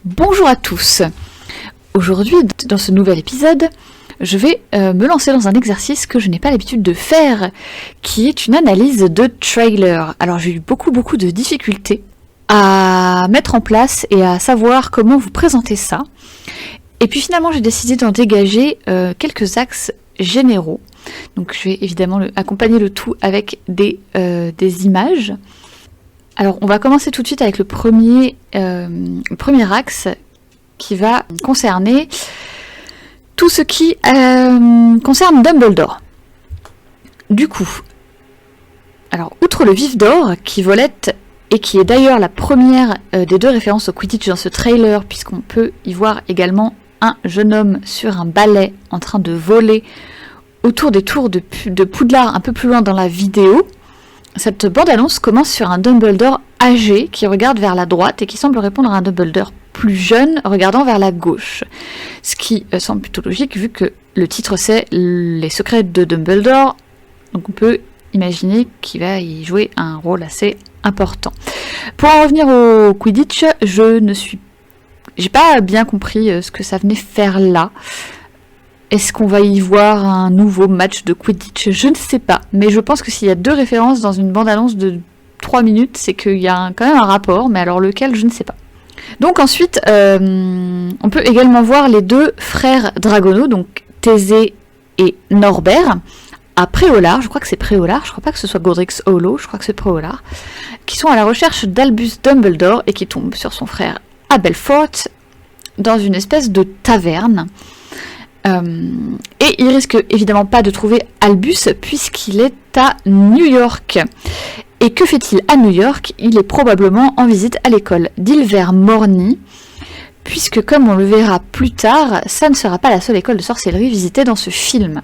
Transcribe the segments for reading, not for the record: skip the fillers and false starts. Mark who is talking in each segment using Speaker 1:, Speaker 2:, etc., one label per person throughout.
Speaker 1: Bonjour à tous. Aujourd'hui, dans ce nouvel épisode, je vais me lancer dans un exercice que je n'ai pas l'habitude de faire, qui est une analyse de trailer. Alors j'ai eu beaucoup de difficultés à mettre en place et à savoir comment vous présenter ça. Et puis finalement j'ai décidé d'en dégager quelques axes généraux. Donc je vais évidemment accompagner le tout avec des images. Alors on va commencer tout de suite avec le premier axe qui va concerner tout ce qui concerne Dumbledore. Du coup, alors outre le vif d'or qui volette et qui est d'ailleurs la première des deux références au Quidditch dans ce trailer, puisqu'on peut y voir également un jeune homme sur un balai en train de voler autour des tours de Poudlard un peu plus loin dans la vidéo. Cette bande-annonce commence sur un Dumbledore âgé qui regarde vers la droite et qui semble répondre à un Dumbledore plus jeune regardant vers la gauche. Ce qui semble plutôt logique vu que le titre c'est Les secrets de Dumbledore, donc on peut imaginer qu'il va y jouer un rôle assez important. Pour en revenir au Quidditch, j'ai pas bien compris ce que ça venait faire là. Est-ce qu'on va y voir un nouveau match de Quidditch ? Je ne sais pas, mais je pense que s'il y a deux références dans une bande-annonce de 3 minutes, c'est qu'il y a quand même un rapport, mais alors lequel, je ne sais pas. Donc ensuite, on peut également voir les deux frères Dragono, donc Thésée et Norbert, à Préolard, je crois que c'est Préolard, je crois pas que ce soit Godric's Hollow, je crois que c'est Préolard, qui sont à la recherche d'Albus Dumbledore et qui tombent sur son frère à Belfort, dans une espèce de taverne. Et il risque évidemment pas de trouver Albus puisqu'il est à New York. Et que fait-il à New York ? Il est probablement en visite à l'école d'Ilvermorny, puisque comme on le verra plus tard, ça ne sera pas la seule école de sorcellerie visitée dans ce film.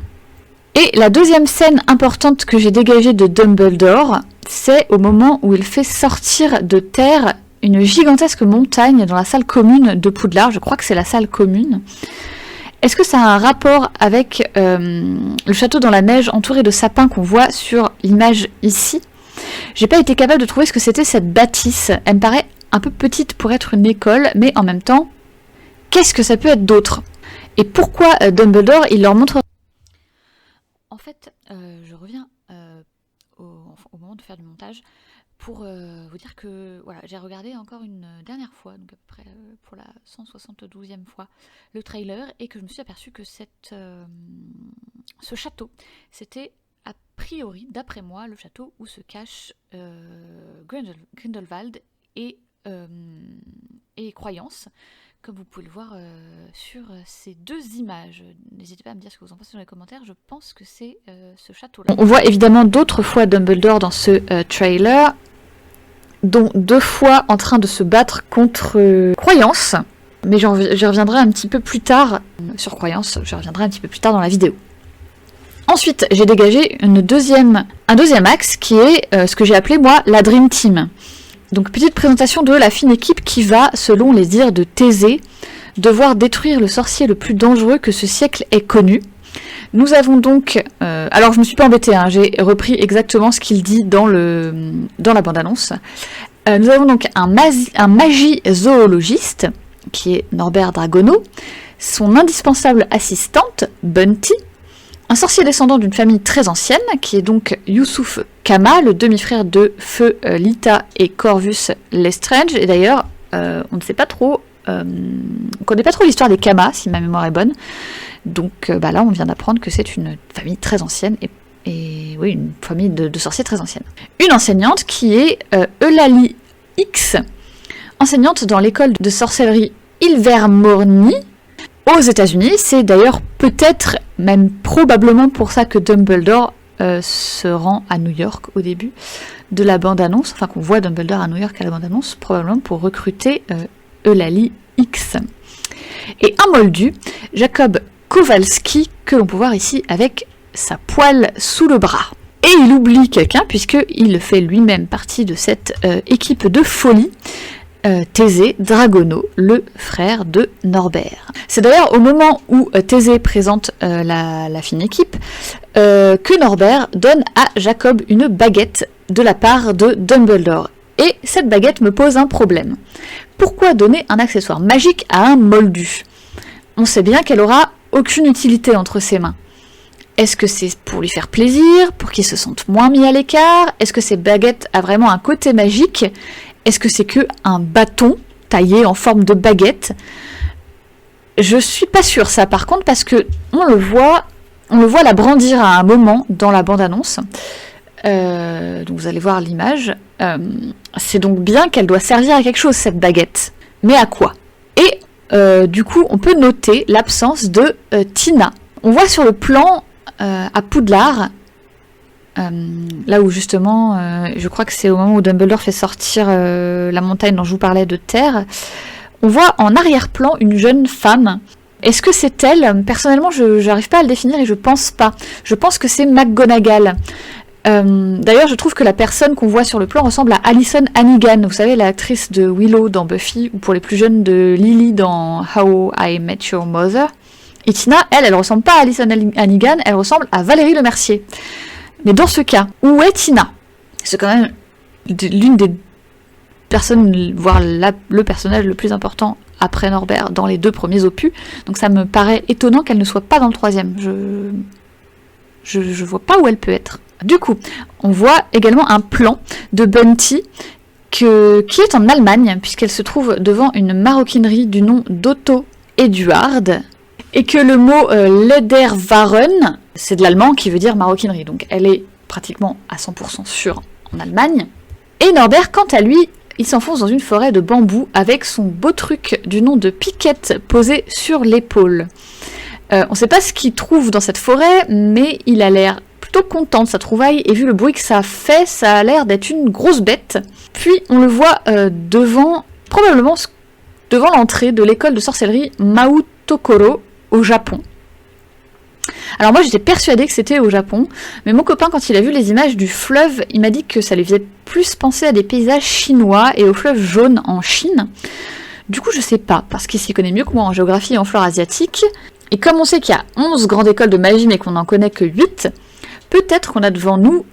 Speaker 1: Et la deuxième scène importante que j'ai dégagée de Dumbledore, c'est au moment où il fait sortir de terre une gigantesque montagne dans la salle commune de Poudlard, je crois que c'est la salle commune. Est-ce que ça a un rapport avec le château dans la neige entouré de sapins qu'on voit sur l'image ici ? J'ai pas été capable de trouver ce que c'était cette bâtisse. Elle me paraît un peu petite pour être une école, mais en même temps, qu'est-ce que ça peut être d'autre ? Et pourquoi Dumbledore, il leur montre... En fait, je reviens au moment de faire du montage pour vous dire que voilà, j'ai regardé encore une dernière fois, donc à peu près pour la 172e fois, le trailer, et que je me suis aperçue que ce château, c'était a priori, d'après moi, le château où se cache Grindelwald et Croyance, comme vous pouvez le voir sur ces deux images. N'hésitez pas à me dire ce que vous en pensez dans les commentaires, je pense que c'est ce château-là. On voit évidemment d'autres fois Dumbledore dans ce trailer, dont 2 fois en train de se battre contre Croyance, mais je reviendrai un petit peu plus tard sur Croyance, je reviendrai un petit peu plus tard dans la vidéo. Ensuite, j'ai dégagé un deuxième axe qui est ce que j'ai appelé moi la Dream Team. Donc petite présentation de la fine équipe qui va, selon les dires de Thésée, devoir détruire le sorcier le plus dangereux que ce siècle ait connu. Nous avons donc... alors je me suis pas embêtée, hein, j'ai repris exactement ce qu'il dit dans la bande-annonce. Nous avons donc un magie-zoologiste, qui est Norbert Dragono, son indispensable assistante, Bunty, un sorcier descendant d'une famille très ancienne, qui est donc Youssouf Kama, le demi-frère de Feu Lita et Corvus Lestrange. Et d'ailleurs, on ne sait pas trop, on connaît pas trop l'histoire des Kama, si ma mémoire est bonne. Donc là, on vient d'apprendre que c'est une famille très ancienne, et oui, une famille de sorciers très ancienne. Une enseignante qui est Eulalie X, enseignante dans l'école de sorcellerie Ilvermorny, aux États-Unis. C'est d'ailleurs peut-être, même probablement pour ça que Dumbledore se rend à New York au début de la bande-annonce, enfin qu'on voit Dumbledore à New York à la bande-annonce, probablement pour recruter Eulalie X. Et un moldu, Jacob Kowalski, que l'on peut voir ici avec sa poêle sous le bras. Et il oublie quelqu'un, puisqu'il fait lui-même partie de cette équipe de folie, Thésée Dragono, le frère de Norbert. C'est d'ailleurs au moment où Thésée présente la fine équipe que Norbert donne à Jacob une baguette de la part de Dumbledore. Et cette baguette me pose un problème. Pourquoi donner un accessoire magique à un moldu? On sait bien qu'elle aura aucune utilité entre ses mains. Est-ce que c'est pour lui faire plaisir, pour qu'il se sente moins mis à l'écart? Est-ce que cette baguette a vraiment un côté magique? Est-ce que c'est que un bâton taillé en forme de baguette? Je suis pas sûre ça par contre parce que on le voit la brandir à un moment dans la bande-annonce. Donc vous allez voir l'image. C'est donc bien qu'elle doit servir à quelque chose cette baguette. Mais à quoi? Et du coup on peut noter l'absence de Tina. On voit sur le plan à Poudlard, là où justement, je crois que c'est au moment où Dumbledore fait sortir la montagne dont je vous parlais de terre, on voit en arrière-plan une jeune femme. Est-ce que c'est elle? Personnellement, je n'arrive pas à le définir et je pense pas. Je pense que c'est McGonagall. D'ailleurs, je trouve que la personne qu'on voit sur le plan ressemble à Alyson Hannigan. Vous savez, l'actrice de Willow dans Buffy, ou pour les plus jeunes de Lily dans How I Met Your Mother. Et Tina, elle ressemble pas à Alyson Hannigan, elle ressemble à Valérie Lemercier. Mais dans ce cas, où est Tina? C'est quand même l'une des personnes, voire le personnage le plus important après Norbert dans les 2 premiers opus. Donc ça me paraît étonnant qu'elle ne soit pas dans le 3e. Je vois pas où elle peut être. Du coup, on voit également un plan de Bunty qui est en Allemagne, puisqu'elle se trouve devant une maroquinerie du nom d'Otto Eduard, et que le mot Lederwaren, c'est de l'allemand qui veut dire maroquinerie, donc elle est pratiquement à 100% sûre en Allemagne. Et Norbert, quant à lui, il s'enfonce dans une forêt de bambou avec son beau truc du nom de Piquette posé sur l'épaule. On ne sait pas ce qu'il trouve dans cette forêt, mais il a l'air plutôt content de sa trouvaille, et vu le bruit que ça fait, ça a l'air d'être une grosse bête. Puis on le voit probablement devant l'entrée de l'école de sorcellerie Mautokoro au Japon. Alors moi j'étais persuadée que c'était au Japon, mais mon copain quand il a vu les images du fleuve, il m'a dit que ça lui faisait plus penser à des paysages chinois et au fleuve jaune en Chine. Du coup je sais pas, parce qu'il s'y connaît mieux que moi en géographie et en flore asiatique, et comme on sait qu'il y a 11 grandes écoles de magie mais qu'on n'en connaît que 8, peut-être qu'on a devant nous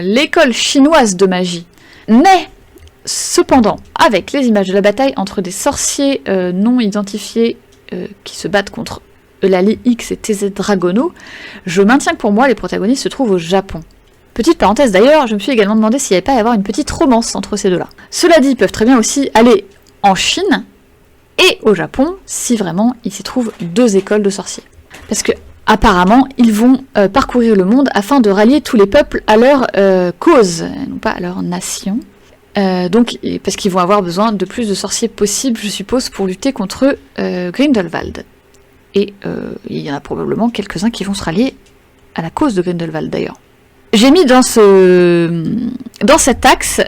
Speaker 1: l'école chinoise de magie. Mais cependant, avec les images de la bataille entre des sorciers non identifiés qui se battent contre Eulalie X et Thésée Dragono, je maintiens que pour moi les protagonistes se trouvent au Japon. Petite parenthèse d'ailleurs, je me suis également demandé s'il n'y avait pas à y avoir une petite romance entre ces deux-là. Cela dit, ils peuvent très bien aussi aller en Chine et au Japon, si vraiment il s'y trouve 2 écoles de sorciers. Parce que apparemment, ils vont parcourir le monde afin de rallier tous les peuples à leur cause, non pas à leur nation. Donc, parce qu'ils vont avoir besoin de plus de sorciers possibles, je suppose, pour lutter contre Grindelwald. Et il y en a probablement quelques-uns qui vont se rallier à la cause de Grindelwald d'ailleurs. J'ai mis dans cet axe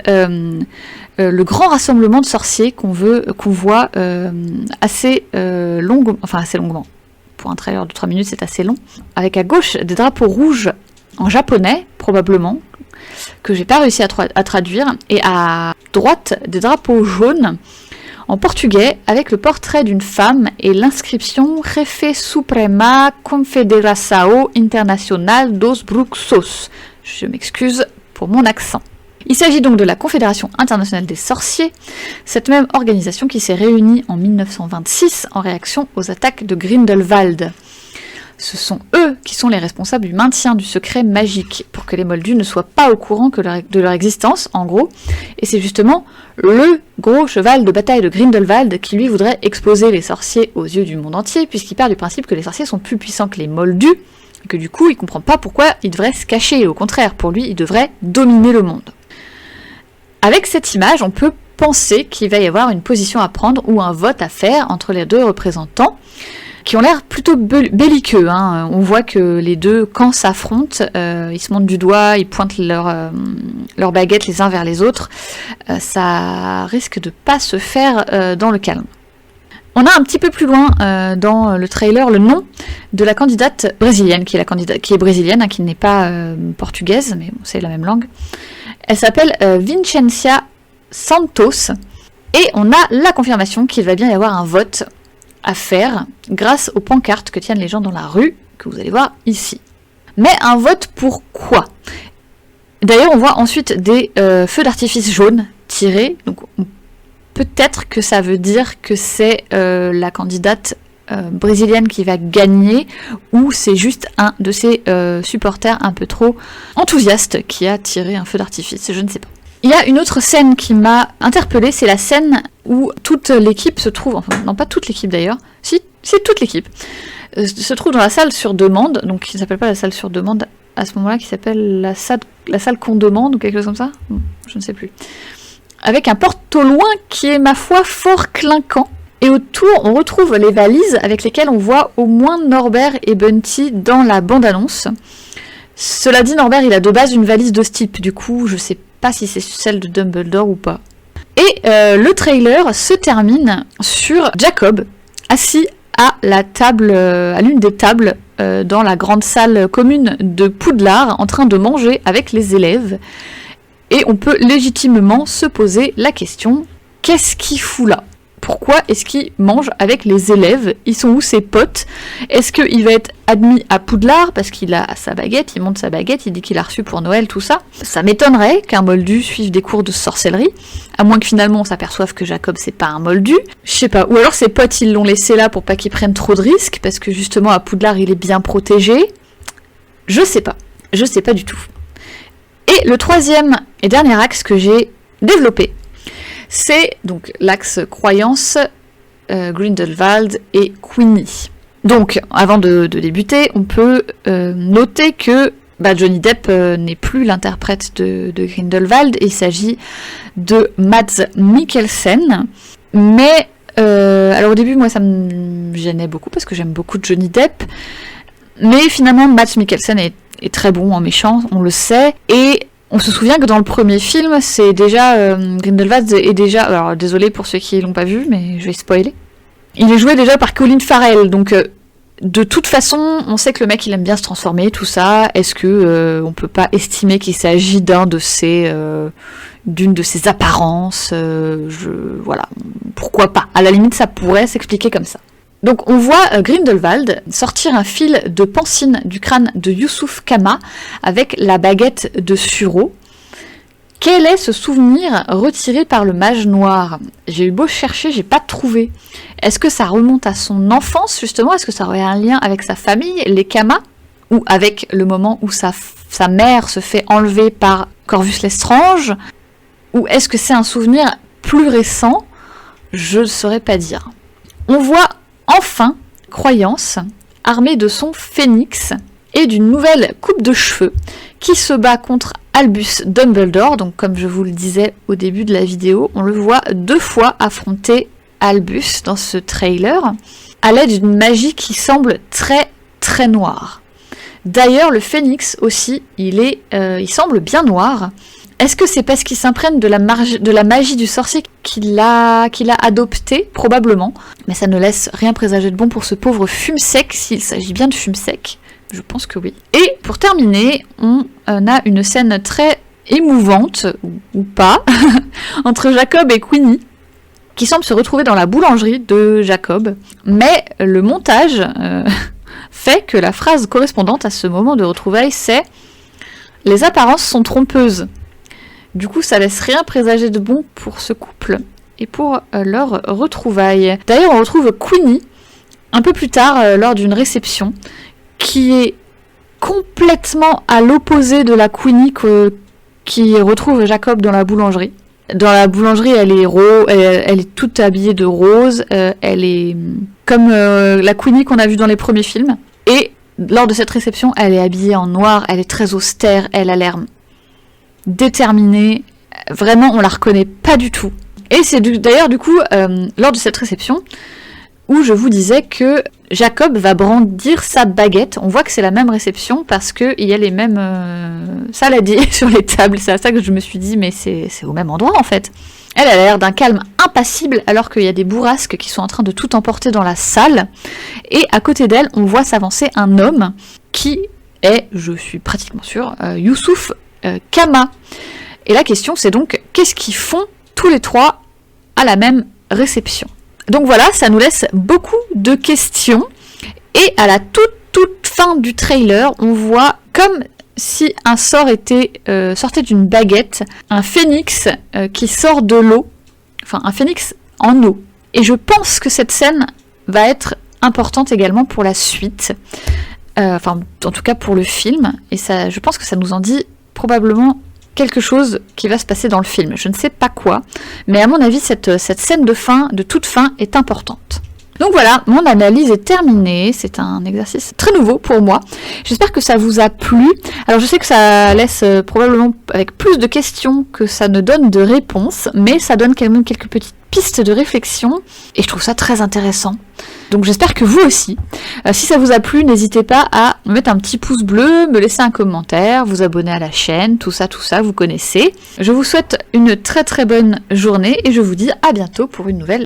Speaker 1: le grand rassemblement de sorciers qu'on voit assez longuement. Pour un trailer de 3 minutes, c'est assez long. Avec à gauche des drapeaux rouges en japonais, probablement, que j'ai pas réussi à traduire, et à droite des drapeaux jaunes en portugais avec le portrait d'une femme et l'inscription Jefe Suprema Confederação Internacional dos Bruxos. Je m'excuse pour mon accent. Il s'agit donc de la Confédération internationale des sorciers, cette même organisation qui s'est réunie en 1926 en réaction aux attaques de Grindelwald. Ce sont eux qui sont les responsables du maintien du secret magique, pour que les Moldus ne soient pas au courant de leur existence, en gros. Et c'est justement le gros cheval de bataille de Grindelwald qui lui voudrait exposer les sorciers aux yeux du monde entier, puisqu'il part du principe que les sorciers sont plus puissants que les Moldus, et que du coup il comprend pas pourquoi ils devraient se cacher, au contraire, pour lui ils devraient dominer le monde. Avec cette image, on peut penser qu'il va y avoir une position à prendre ou un vote à faire entre les 2 représentants, qui ont l'air plutôt belliqueux. On voit que les 2 camps s'affrontent, ils se montrent du doigt, ils pointent leurs baguettes les uns vers les autres. Ça risque de pas se faire dans le calme. On a un petit peu plus loin dans le trailer le nom de la candidate brésilienne, qui est brésilienne, qui n'est pas portugaise, mais bon, c'est la même langue. Elle s'appelle Vincentia Santos. Et on a la confirmation qu'il va bien y avoir un vote à faire grâce aux pancartes que tiennent les gens dans la rue, que vous allez voir ici. Mais un vote pour quoi? D'ailleurs, on voit ensuite des feux d'artifice jaunes tirés, donc peut-être que ça veut dire que c'est la candidate brésilienne qui va gagner, ou c'est juste un de ses supporters un peu trop enthousiastes qui a tiré un feu d'artifice, je ne sais pas. Il y a une autre scène qui m'a interpellée, c'est la scène où toute l'équipe se trouve, enfin non pas toute l'équipe d'ailleurs, si toute l'équipe, se trouve dans la salle sur demande, donc qui ne s'appelle pas la salle sur demande à ce moment-là, qui s'appelle la salle qu'on demande ou quelque chose comme ça, je ne sais plus. Avec un porte au loin qui est, ma foi, fort clinquant. Et autour, on retrouve les valises avec lesquelles on voit au moins Norbert et Bunty dans la bande-annonce. Cela dit, Norbert, il a de base une valise de ce type, du coup, je sais pas si c'est celle de Dumbledore ou pas. Et le trailer se termine sur Jacob, assis à la table, à l'une des tables dans la grande salle commune de Poudlard, en train de manger avec les élèves. Et on peut légitimement se poser la question, qu'est-ce qu'il fout là? Pourquoi est-ce qu'il mange avec les élèves? Ils sont où ses potes? Est-ce qu'il va être admis à Poudlard parce qu'il a sa baguette, il monte sa baguette, il dit qu'il a reçu pour Noël, tout ça? Ça m'étonnerait qu'un moldu suive des cours de sorcellerie, à moins que finalement on s'aperçoive que Jacob c'est pas un moldu. Je sais pas, ou alors ses potes ils l'ont laissé là pour pas qu'il prenne trop de risques, parce que justement à Poudlard il est bien protégé. Je sais pas du tout. Et le troisième et dernier axe que j'ai développé, c'est donc l'axe croyance, Grindelwald et Queenie. Donc, avant de débuter, on peut noter que Johnny Depp n'est plus l'interprète de Grindelwald, il s'agit de Mads Mikkelsen. Mais, alors au début, moi ça me gênait beaucoup parce que j'aime beaucoup Johnny Depp. Mais finalement, Mads Mikkelsen est très bon en méchant, on le sait, et on se souvient que dans le premier film, c'est déjà Grindelwald est déjà, alors désolé pour ceux qui l'ont pas vu, mais je vais spoiler. Il est joué déjà par Colin Farrell, donc de toute façon, on sait que le mec il aime bien se transformer, tout ça. Est-ce que on peut pas estimer qu'il s'agit d'une de ses apparences, voilà, pourquoi pas. À la limite, ça pourrait s'expliquer comme ça. Donc on voit Grindelwald sortir un fil de pancine du crâne de Youssouf Kama avec la baguette de Suro. Quel est ce souvenir retiré par le mage noir? J'ai eu beau chercher, j'ai pas trouvé. Est-ce que ça remonte à son enfance justement? Est-ce que ça aurait un lien avec sa famille, les Kama? Ou avec le moment où sa mère se fait enlever par Corvus Lestrange? Ou est-ce que c'est un souvenir plus récent? Je ne saurais pas dire. On voit enfin Croyance, armé de son phénix et d'une nouvelle coupe de cheveux, qui se bat contre Albus Dumbledore. Donc comme je vous le disais au début de la vidéo, on le voit 2 fois affronter Albus dans ce trailer, à l'aide d'une magie qui semble très très noire. D'ailleurs le phénix aussi, il semble bien noir. Est-ce que c'est parce qu'il s'imprègne de la magie du sorcier qu'il a adopté? Probablement. Mais ça ne laisse rien présager de bon pour ce pauvre fume-sec, s'il s'agit bien de fume-sec. Je pense que oui. Et pour terminer, on a une scène très émouvante, ou pas, entre Jacob et Queenie, qui semble se retrouver dans la boulangerie de Jacob. Mais le montage fait que la phrase correspondante à ce moment de retrouvailles, c'est « Les apparences sont trompeuses ». Du coup, ça laisse rien présager de bon pour ce couple et pour leur retrouvailles. D'ailleurs, on retrouve Queenie un peu plus tard lors d'une réception qui est complètement à l'opposé de la Queenie qui retrouve Jacob dans la boulangerie. Dans la boulangerie, elle est toute habillée de rose, elle est comme la Queenie qu'on a vue dans les premiers films. Et lors de cette réception, elle est habillée en noir, elle est très austère, elle a l'air déterminée, vraiment on la reconnaît pas du tout. Et c'est d'ailleurs du coup lors de cette réception où je vous disais que Jacob va brandir sa baguette. On voit que c'est la même réception parce qu'il y a les mêmes saladiers sur les tables. C'est à ça que je me suis dit mais c'est au même endroit en fait. Elle a l'air d'un calme impassible alors qu'il y a des bourrasques qui sont en train de tout emporter dans la salle. Et à côté d'elle, on voit s'avancer un homme qui est, je suis pratiquement sûre, Youssouf Kama. Et la question c'est donc, qu'est-ce qu'ils font tous les trois à la même réception. Donc voilà, ça nous laisse beaucoup de questions. Et à la toute fin du trailer, on voit comme si un sort sortait d'une baguette, un phénix qui sort de l'eau, enfin un phénix en eau. Et je pense que cette scène va être importante également pour la suite, enfin en tout cas pour le film, et ça, je pense que ça nous en dit probablement quelque chose qui va se passer dans le film. Je ne sais pas quoi, mais à mon avis cette scène de toute fin est importante. Donc voilà, mon analyse est terminée, c'est un exercice très nouveau pour moi. J'espère que ça vous a plu. Alors je sais que ça laisse probablement avec plus de questions que ça ne donne de réponses, mais ça donne quand même quelques petites pistes de réflexion, et je trouve ça très intéressant. Donc j'espère que vous aussi. Si ça vous a plu, n'hésitez pas à me mettre un petit pouce bleu, me laisser un commentaire, vous abonner à la chaîne, tout ça, vous connaissez. Je vous souhaite une très très bonne journée, et je vous dis à bientôt pour une nouvelle